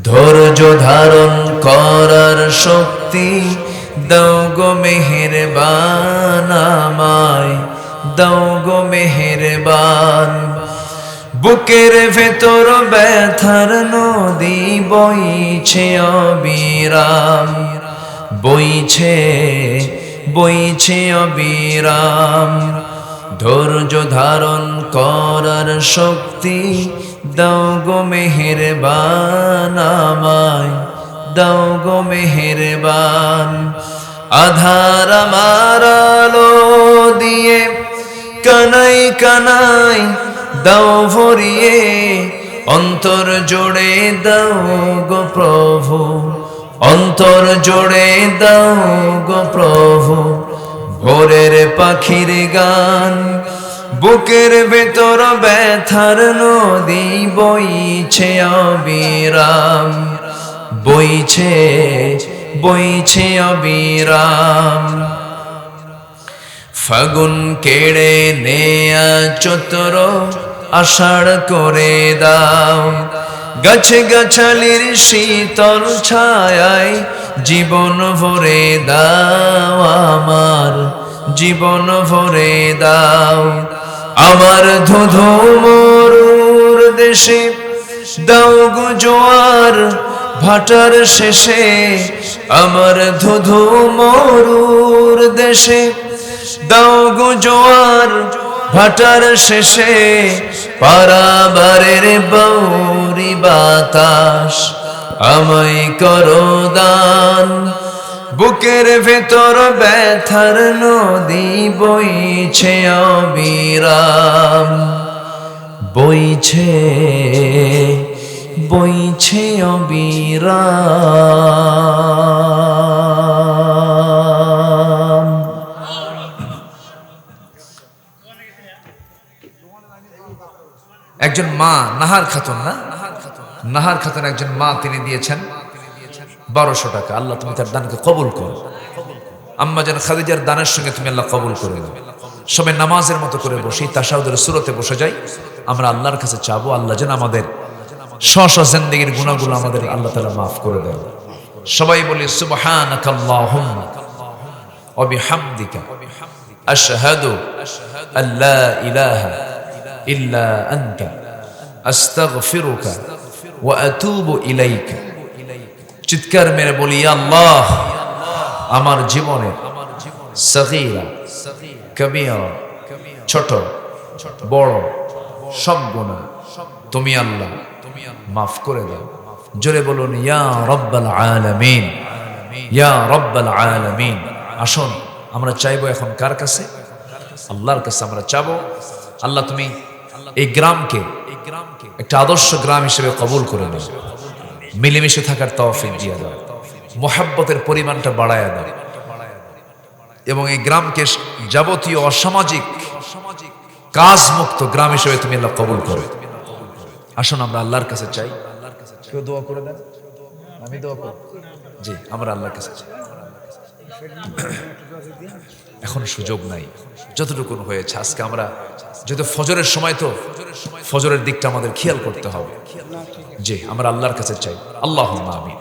ধৈর্য ধারণ করার শক্তি দাও গো মেহেরবান আমায়, দাও গো মেহেরবান। বুকের ভেতর ব্যথার নদী বইছে অবিরাম, বইছে বইছে অবিরাম। ধৈর্য ধারণ করার শক্তি দাও গো মেহেরবান আমায়, দাও গো মেহেরবান। আধার আমার আলো দিয়ে কানাই কানাই দাও ভরিয়ে, অন্তর জোড়ে দাও গো প্রভু, অন্তর জোড়ে দাও গো প্রভু। ভোরের পাখির গান, বুকের ভেতর ব্যথার নদী বইছে অবিরাম, বইছে বইছে অবিরাম। ফাগুন কেড়ে নেয়া চতুর আষাঢ় করে দাও, গাছে গাছালির শীতল ছায়ায় জীবন ভরে দাও আমার, জীবন ভরে দাও। আমার ধুধু মরুর দেশে দাও গো জোয়ার ভাটার শেষে, আমার ধুধু মরুর দেশে দাও গো জোয়ার ভাটার শেষে। পারাবারের বৌরি বাতাস আমায় করো দান, বুকের ভেতর ব্যথার নদী বইছে অবিরাম, বইছে বইছে অবিরাম। একজন মা নাহার খাতুন, নাহার খাতুন একজন মা, তিনি দিয়েছেন 1200 টাকা। আল্লাহ তুমি তার দানকে কবুল করো। আম্মা জান খাদিজার দানের সঙ্গে তুমি আল্লাহ কবুল করে দাও। সবাই নামাজের মতো করে বসি, তাশাহুদের সূরতে বসে যাই। আমরা আল্লাহর কাছে চাবো আল্লাহ যেন আমাদের স্ব জিন্দেগীর গুনাহগুলো আমাদের আল্লাহ তাআলা মাফ করে দেন। সবাই বলি সুবহানাকাল্লাহুম্মা ওয়া বিহামদিকা আশহাদু আল্লা ইলাহা ইল্লা আনতা আস্তাগফিরুকা ওয়া আতুবু ইলাইকা। চিৎকার মেরে বলি আল্লাহ, আমার জীবনে সগীরা কবিরা ছোট বড় সব গুনাহ তুমি আল্লাহ মাফ করে দাও। জোরে বলুন ইয়া রাব্বাল আলামিন, ইয়া রাব্বাল আলামিন। আসুন আমরা চাইবো এখন কার কাছে? আল্লাহর কাছে আমরা চাবো আল্লাহ তুমি এই গ্রামকে একটা আদর্শ গ্রাম হিসেবে কবুল করে নাও, মিলেমিশে থাকার তৌফিক দিয়ে দাও, মুহাব্বতের পরিমাণটা বাড়ায় দাও, এবং এই গ্রামকে যাবতীয় অসামাজিক কাজ মুক্ত গ্রাম হিসেবে তুমি আল্লাহ কবুল করো। আসুন আমরা আল্লাহর কাছে চাই। কেউ দোয়া করে দেন, আমি দোয়া করব। জি, আমরা আল্লাহর কাছে চাই। এখন সুযোগ নাই, যতটুকু হয়েছে আজকে আমরা, যেহেতু ফজরের সময়, তো ফজরের দিকটা আমাদের খেয়াল করতে হবে। জি, আমরা আল্লাহর কাছে চাই। আল্লাহুম্মা আমিন।